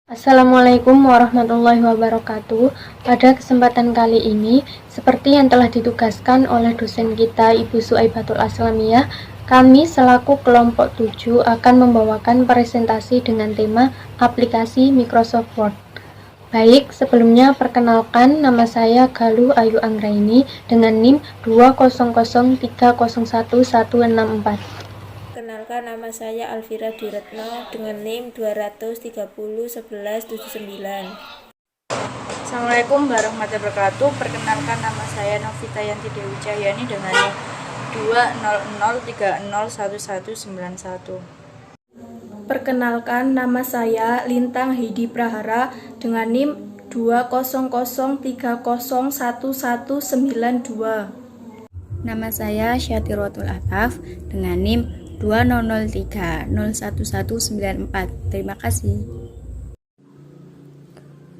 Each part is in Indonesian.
Assalamualaikum warahmatullahi wabarakatuh. Pada kesempatan kali ini, seperti yang telah ditugaskan oleh dosen kita Ibu Suaibatul Aslamiyah, kami selaku kelompok 7 akan membawakan presentasi dengan tema aplikasi Microsoft Word. Baik, sebelumnya perkenalkan, nama saya Galuh Ayu Anggraini dengan NIM 200301164. Kenalkan, nama saya Alvira Diretno dengan NIM 2301179. Assalamualaikum warahmatullahi wabarakatuh. Perkenalkan, nama saya Novita Yanti Dewi Cahyani dengan NIM 200301191. Perkenalkan, nama saya Lintang Heidi Prahara dengan NIM 200301192. Nama saya Syatirotul Ataf dengan NIM 200301194. Terima kasih.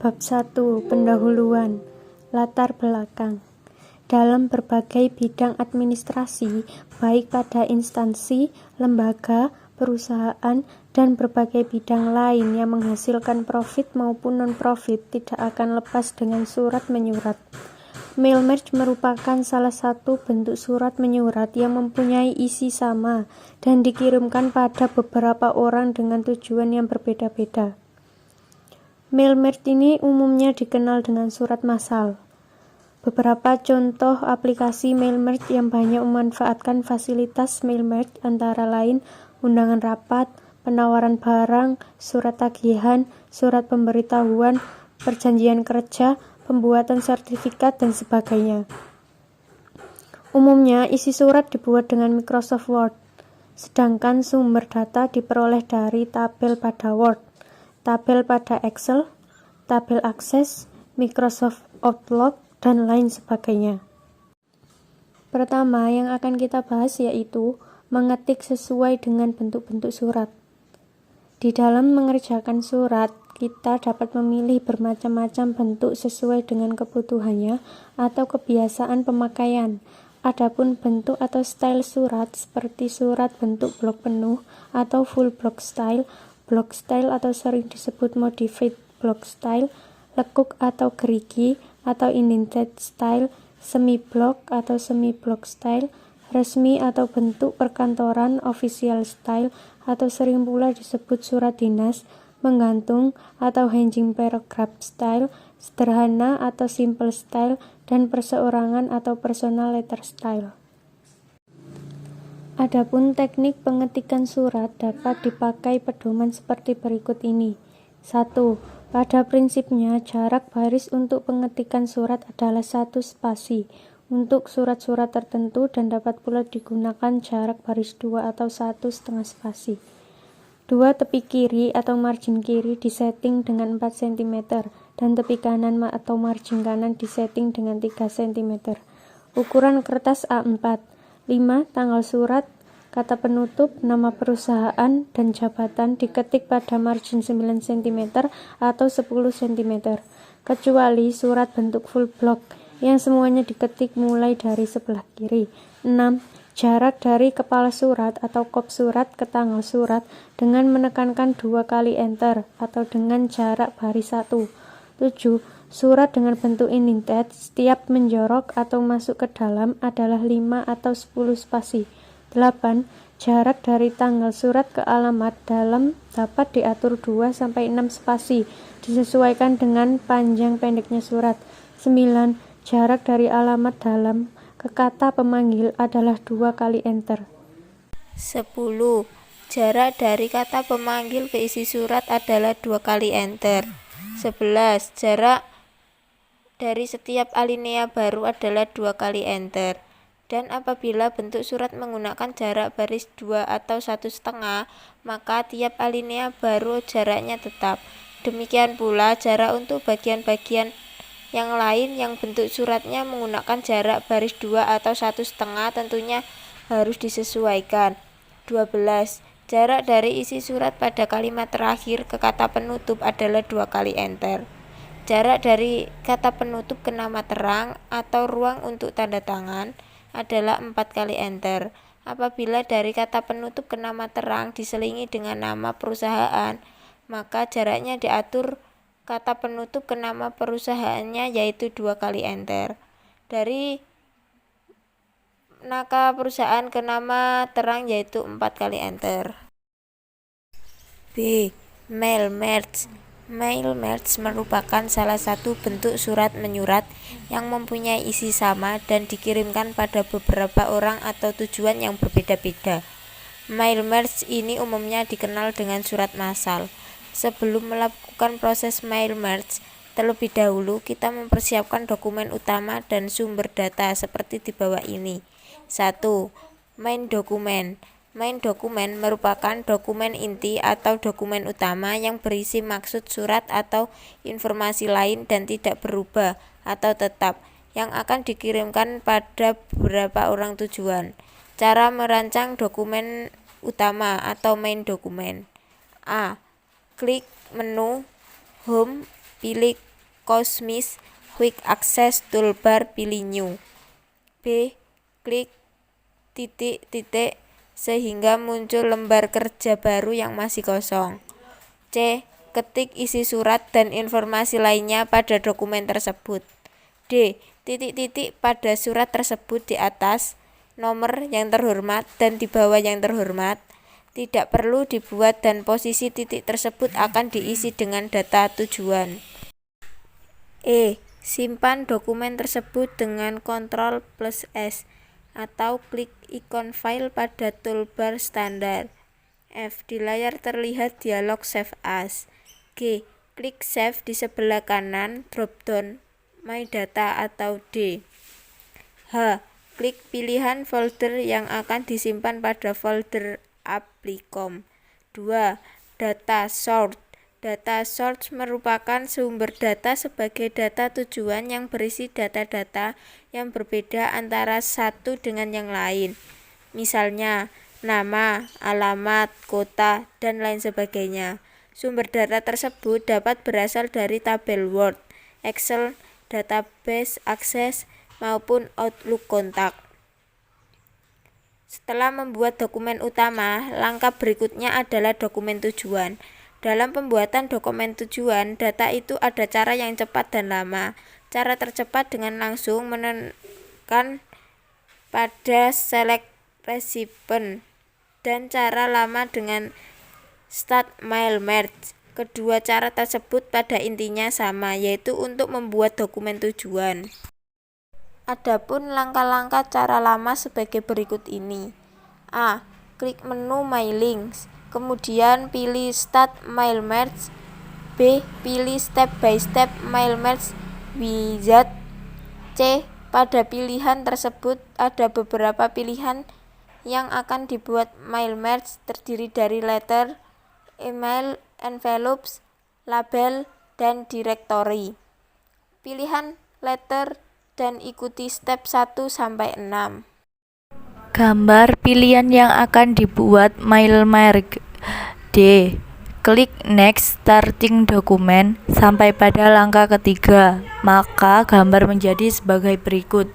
Bab 1. Pendahuluan. Latar belakang. Dalam berbagai bidang administrasi, baik pada instansi, lembaga, perusahaan, dan berbagai bidang lain yang menghasilkan profit maupun non-profit tidak akan lepas dengan surat menyurat. Mail merge merupakan salah satu bentuk surat menyurat yang mempunyai isi sama dan dikirimkan pada beberapa orang dengan tujuan yang berbeda-beda. Mail merge ini umumnya dikenal dengan surat massal. Beberapa contoh aplikasi mail merge yang banyak memanfaatkan fasilitas mail merge antara lain undangan rapat, penawaran barang, surat tagihan, surat pemberitahuan, perjanjian kerja, pembuatan sertifikat, dan sebagainya. Umumnya, isi surat dibuat dengan Microsoft Word, sedangkan sumber data diperoleh dari tabel pada Word, tabel pada Excel, tabel Access, Microsoft Outlook, dan lain sebagainya. Pertama yang akan kita bahas yaitu mengetik sesuai dengan bentuk-bentuk surat. Di dalam mengerjakan surat, kita dapat memilih bermacam-macam bentuk sesuai dengan kebutuhannya atau kebiasaan pemakaian. Adapun bentuk atau style surat seperti surat bentuk blok penuh atau full block style atau sering disebut modified block style, lekuk atau gerigi atau indented style, semi block atau semi block style, resmi atau bentuk perkantoran official style atau sering pula disebut surat dinas, menggantung atau hanging paragraph style, sederhana atau simple style, dan perseorangan atau personal letter style. Adapun teknik pengetikan surat dapat dipakai pedoman seperti berikut ini. 1. Pada prinsipnya, jarak baris untuk pengetikan surat adalah 1 spasi untuk surat-surat tertentu dan dapat pula digunakan jarak baris 2 atau 1,5 spasi. 2. Tepi kiri atau margin kiri disetting dengan 4 cm dan tepi kanan atau margin kanan disetting dengan 3 cm. Ukuran kertas A4. 5. Tanggal surat, kata penutup, nama perusahaan, dan jabatan diketik pada margin 9 cm atau 10 cm, kecuali surat bentuk full block yang semuanya diketik mulai dari sebelah kiri. 6. Jarak dari kepala surat atau kop surat ke tanggal surat dengan menekankan 2 kali enter atau dengan jarak baris 1. 7. Surat dengan bentuk indented setiap menjorok atau masuk ke dalam adalah 5 atau 10 spasi. 8. Jarak dari tanggal surat ke alamat dalam dapat diatur 2-6 spasi disesuaikan dengan panjang pendeknya surat. 9. Jarak dari alamat dalam ke kata pemanggil adalah 2 kali enter. 10. Jarak dari kata pemanggil ke isi surat adalah 2 kali enter. 11. Jarak dari setiap alinea baru adalah 2 kali enter. Dan apabila bentuk surat menggunakan jarak baris 2 atau 1,5, maka tiap alinea baru jaraknya tetap. Demikian pula jarak untuk bagian-bagian yang lain yang bentuk suratnya menggunakan jarak baris 2 atau 1,5 tentunya harus disesuaikan. 12. Jarak dari isi surat pada kalimat terakhir ke kata penutup adalah 2 kali enter. Jarak dari kata penutup ke nama terang atau ruang untuk tanda tangan adalah 4 kali enter. Apabila dari kata penutup ke nama terang diselingi dengan nama perusahaan, maka jaraknya diatur kata penutup ke nama perusahaannya yaitu 2 kali enter. Dari nama perusahaan ke nama terang yaitu 4 kali enter. B. Mail merge. Mail merge merupakan salah satu bentuk surat menyurat yang mempunyai isi sama dan dikirimkan pada beberapa orang atau tujuan yang berbeda-beda. Mail merge ini umumnya dikenal dengan surat massal. Sebelum melakukan proses mail merge, terlebih dahulu kita mempersiapkan dokumen utama dan sumber data seperti di bawah ini. 1. Main dokumen. Main dokumen merupakan dokumen inti atau dokumen utama yang berisi maksud surat atau informasi lain dan tidak berubah atau tetap, yang akan dikirimkan pada beberapa orang tujuan. Cara merancang dokumen utama atau main dokumen. A. Klik menu Home, pilih Cosmos Quick Access Toolbar, pilih New. B. Klik titik-titik sehingga muncul lembar kerja baru yang masih kosong. C. Ketik isi surat dan informasi lainnya pada dokumen tersebut. D. Titik-titik pada surat tersebut di atas, nomor yang terhormat dan di bawah yang terhormat, tidak perlu dibuat dan posisi titik tersebut akan diisi dengan data tujuan. E. Simpan dokumen tersebut dengan Ctrl+S atau klik ikon file pada toolbar standar. F. Di layar terlihat dialog Save As. G. Klik Save di sebelah kanan dropdown My Data atau D. H. Klik pilihan folder yang akan disimpan pada folder Applicom. 2. Data source. Data source merupakan sumber data sebagai data tujuan yang berisi data-data yang berbeda antara satu dengan yang lain. Misalnya, nama, alamat, kota, dan lain sebagainya. Sumber data tersebut dapat berasal dari tabel Word, Excel, database Access, maupun Outlook kontak. Setelah membuat dokumen utama, langkah berikutnya adalah dokumen tujuan. Dalam pembuatan dokumen tujuan, data itu ada cara yang cepat dan lama. Cara tercepat dengan langsung menekan pada select recipient dan cara lama dengan start mail merge. Kedua cara tersebut pada intinya sama, yaitu untuk membuat dokumen tujuan. Adapun langkah-langkah cara lama sebagai berikut ini. A. Klik menu My Links, kemudian pilih Start Mail Merge. B. Pilih Step by Step Mail Merge Wizard. C. Pada pilihan tersebut ada beberapa pilihan yang akan dibuat mail merge, terdiri dari letter, email, envelopes, label, dan directory. Pilihan letter dan ikuti step 1 sampai 6. Gambar pilihan yang akan dibuat mail merge. D. Klik next starting document sampai pada langkah ketiga, maka gambar menjadi sebagai berikut.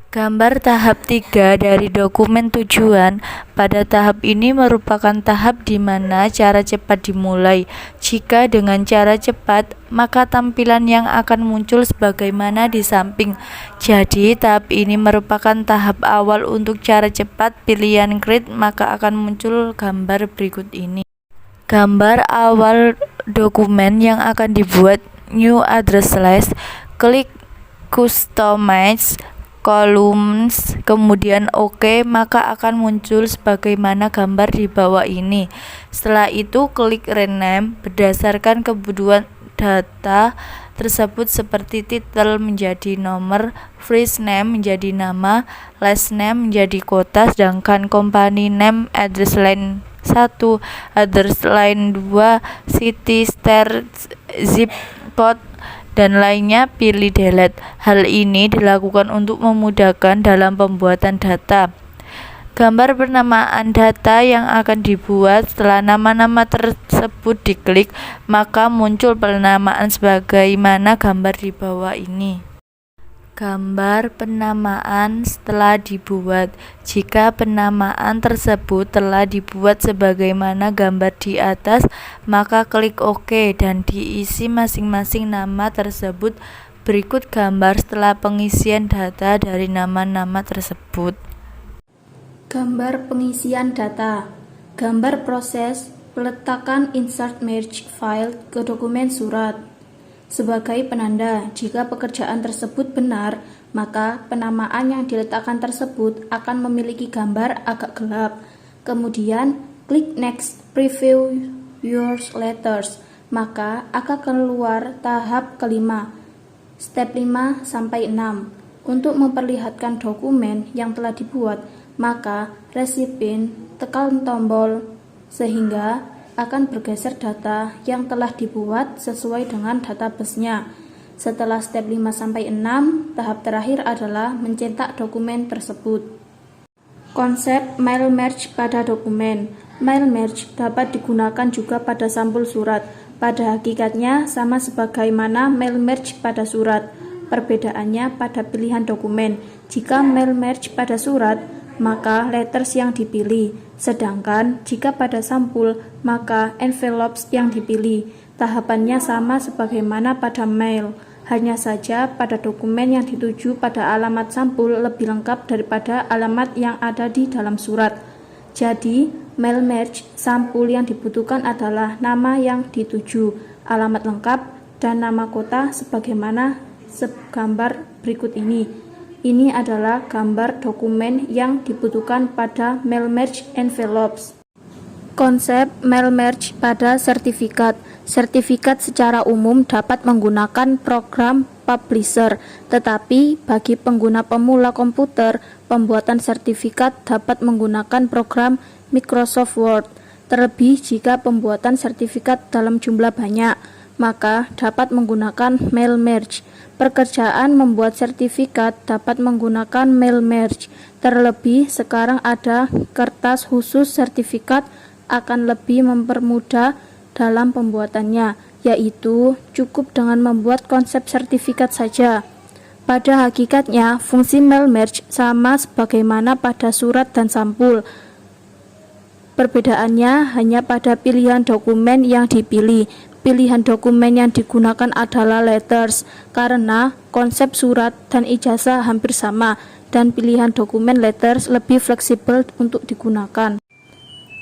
Gambar tahap 3 dari dokumen tujuan. Pada tahap ini merupakan tahap di mana cara cepat dimulai. Jika dengan cara cepat, maka tampilan yang akan muncul sebagaimana di samping. Jadi, tahap ini merupakan tahap awal untuk cara cepat. Pilihan create, maka akan muncul gambar berikut ini. Gambar awal dokumen yang akan dibuat, new address list, klik customize columns, kemudian OK, maka akan muncul sebagaimana gambar di bawah ini. Setelah itu klik rename berdasarkan kebutuhan data tersebut seperti title menjadi nomor, first name menjadi nama, last name menjadi kota, sedangkan company name address line 1, address line 2, city, state, zip code, dan lainnya pilih delete. Hal ini dilakukan untuk memudahkan dalam pembuatan data. Gambar penamaan data yang akan dibuat. Setelah nama-nama tersebut diklik, maka muncul penamaan sebagaimana gambar di bawah ini. Gambar penamaan setelah dibuat. Jika penamaan tersebut telah dibuat sebagaimana gambar di atas, maka klik OK dan diisi masing-masing nama tersebut. Berikut gambar setelah pengisian data dari nama-nama tersebut. Gambar pengisian data. Gambar proses peletakan insert merge file ke dokumen surat. Sebagai penanda, jika pekerjaan tersebut benar, maka penamaan yang diletakkan tersebut akan memiliki gambar agak gelap. Kemudian, klik Next Preview Your Letters, maka akan keluar tahap kelima, step 5 sampai 6. Untuk memperlihatkan dokumen yang telah dibuat, maka resipien tekan tombol sehingga akan bergeser data yang telah dibuat sesuai dengan database-nya. Setelah step 5 sampai 6, tahap terakhir adalah mencetak dokumen tersebut. Konsep mail merge pada dokumen. Mail merge dapat digunakan juga pada sampul surat. Pada hakikatnya sama sebagaimana mail merge pada surat. Perbedaannya pada pilihan dokumen. Jika mail merge pada surat, maka letters yang dipilih, sedangkan jika pada sampul, maka envelopes yang dipilih. Tahapannya sama sebagaimana pada mail, hanya saja pada dokumen yang dituju pada alamat sampul lebih lengkap daripada alamat yang ada di dalam surat. Jadi, mail merge sampul yang dibutuhkan adalah nama yang dituju, alamat lengkap, dan nama kota sebagaimana gambar berikut ini. Ini adalah gambar dokumen yang dibutuhkan pada mail merge envelopes. Konsep mail merge pada sertifikat. Sertifikat secara umum dapat menggunakan program publisher, tetapi bagi pengguna pemula komputer, pembuatan sertifikat dapat menggunakan program Microsoft Word. Terlebih jika pembuatan sertifikat dalam jumlah banyak, maka dapat menggunakan mail merge. Pekerjaan membuat sertifikat dapat menggunakan mail merge. Terlebih sekarang ada kertas khusus sertifikat akan lebih mempermudah dalam pembuatannya, yaitu cukup dengan membuat konsep sertifikat saja. Pada hakikatnya, fungsi mail merge sama sebagaimana pada surat dan sampul. Perbedaannya hanya pada pilihan dokumen yang dipilih. Pilihan dokumen yang digunakan adalah letters, karena konsep surat dan ijazah hampir sama, dan pilihan dokumen letters lebih fleksibel untuk digunakan.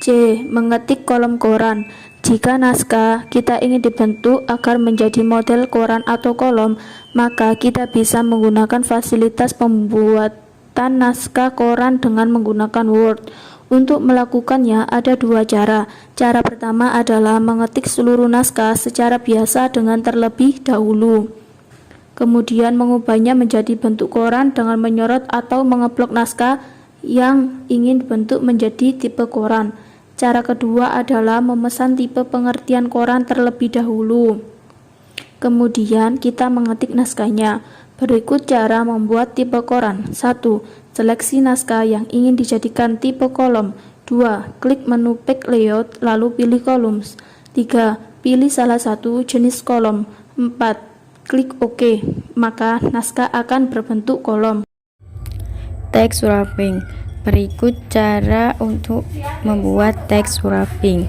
C. Mengetik kolom koran. Jika naskah kita ingin dibentuk agar menjadi model koran atau kolom, maka kita bisa menggunakan fasilitas pembuatan naskah koran dengan menggunakan Word. Untuk melakukannya ada dua cara. Cara pertama adalah mengetik seluruh naskah secara biasa dengan terlebih dahulu. Kemudian mengubahnya menjadi bentuk koran dengan menyorot atau mengeblok naskah yang ingin dibentuk menjadi tipe koran. Cara kedua adalah memesan tipe pengertian koran terlebih dahulu. Kemudian kita mengetik naskahnya. Berikut cara membuat tipe koran. 1. Seleksi naskah yang ingin dijadikan tipe kolom. 2. Klik menu Pack Layout lalu pilih Columns. 3. Pilih salah satu jenis kolom. 4. Klik OK, maka naskah akan berbentuk kolom. Text wrapping. Berikut cara untuk membuat text wrapping.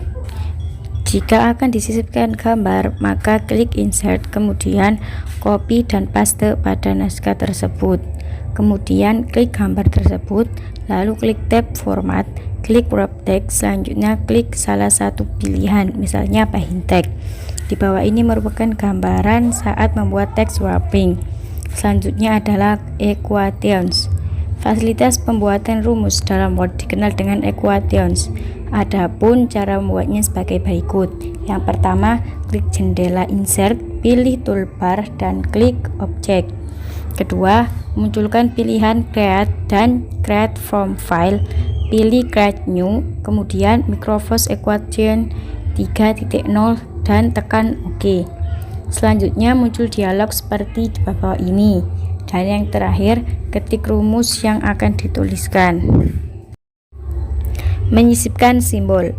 Jika akan disisipkan gambar, maka klik insert, kemudian copy dan paste pada naskah tersebut. Kemudian klik gambar tersebut, lalu klik tab format, klik wrap text, selanjutnya klik salah satu pilihan, misalnya Paint Text. Di bawah ini merupakan gambaran saat membuat text wrapping. Selanjutnya adalah equations. Fasilitas pembuatan rumus dalam Word dikenal dengan equations. Adapun cara membuatnya sebagai berikut. Yang pertama, klik jendela insert, pilih toolbar dan klik object. Kedua, munculkan pilihan create dan create from file, pilih create new, kemudian Microsoft Equation 3.0 dan tekan OK. Selanjutnya muncul dialog seperti di bawah ini. Dan yang terakhir, ketik rumus yang akan dituliskan. Menyisipkan simbol.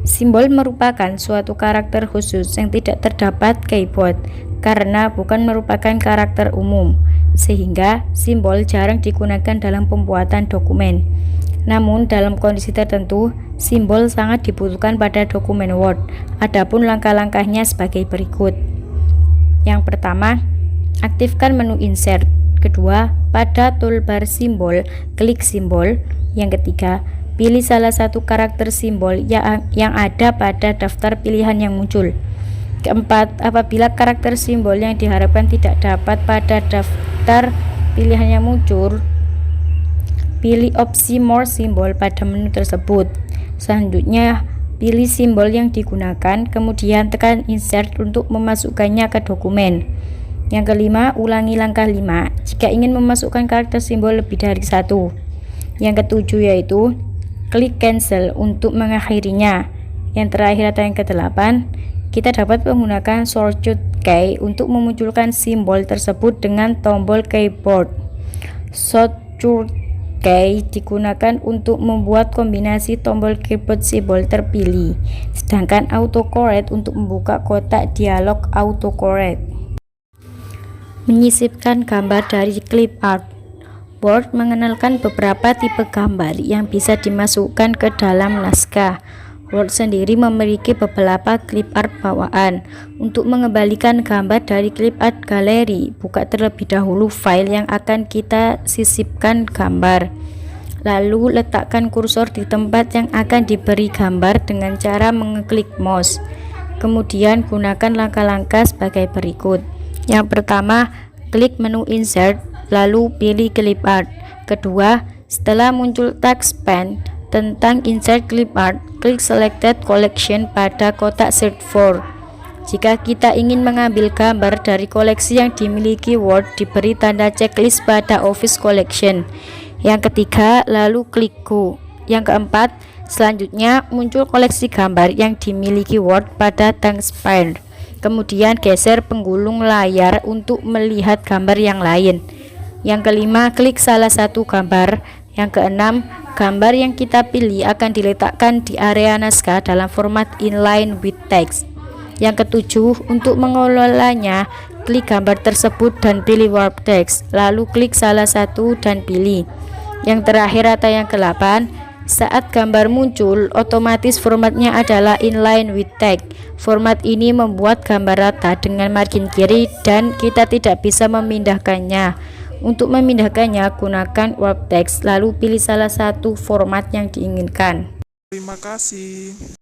Simbol merupakan suatu karakter khusus yang tidak terdapat keyboard karena bukan merupakan karakter umum. sehingga simbol jarang digunakan dalam pembuatan dokumen. Namun dalam kondisi tertentu, simbol sangat dibutuhkan pada dokumen Word. Adapun langkah-langkahnya sebagai berikut. Yang pertama, aktifkan menu insert. Kedua, pada toolbar simbol, klik simbol. Yang ketiga, pilih salah satu karakter simbol yang ada pada daftar pilihan yang muncul. Keempat, apabila karakter simbol yang diharapkan tidak dapat pada daftar pilihan yang muncul, pilih opsi More Symbol pada menu tersebut. Selanjutnya, pilih simbol yang digunakan, kemudian tekan Insert untuk memasukkannya ke dokumen. Yang kelima, ulangi langkah 5 jika ingin memasukkan karakter simbol lebih dari satu. Yang ketujuh yaitu klik Cancel untuk mengakhirinya. Yang terakhir atau yang kedelapan, kita dapat menggunakan shortcut key untuk memunculkan simbol tersebut dengan tombol keyboard. Shortcut key digunakan untuk membuat kombinasi tombol keyboard simbol terpilih, sedangkan autocorrect untuk membuka kotak dialog autocorrect. Menyisipkan gambar dari clip art. Word mengenalkan beberapa tipe gambar yang bisa dimasukkan ke dalam naskah. Word sendiri memiliki beberapa clip art bawaan. Untuk mengembalikan gambar dari clip art galeri, buka terlebih dahulu file yang akan kita sisipkan gambar. Lalu letakkan kursor di tempat yang akan diberi gambar dengan cara mengeklik mouse. Kemudian gunakan langkah-langkah sebagai berikut. Yang pertama, klik menu insert, lalu pilih clip art. Kedua, setelah muncul text pane tentang insert clip art, klik selected collection pada kotak search for. Jika kita ingin mengambil gambar dari koleksi yang dimiliki Word, diberi tanda checklist pada Office Collection. Yang ketiga, lalu klik Go. Yang keempat, selanjutnya muncul koleksi gambar yang dimiliki Word pada text pane. Kemudian geser penggulung layar untuk melihat gambar yang lain. Yang kelima, klik salah satu gambar. Yang keenam, gambar yang kita pilih akan diletakkan di area naskah dalam format inline with text. Yang ketujuh, untuk mengelolanya, klik gambar tersebut dan pilih warp text, lalu klik salah satu dan pilih. Yang terakhir atau yang ke-8, saat gambar muncul, otomatis formatnya adalah inline with text. Format ini membuat gambar rata dengan margin kiri dan kita tidak bisa memindahkannya. Untuk memindahkannya, gunakan warp text, lalu pilih salah satu format yang diinginkan. Terima kasih.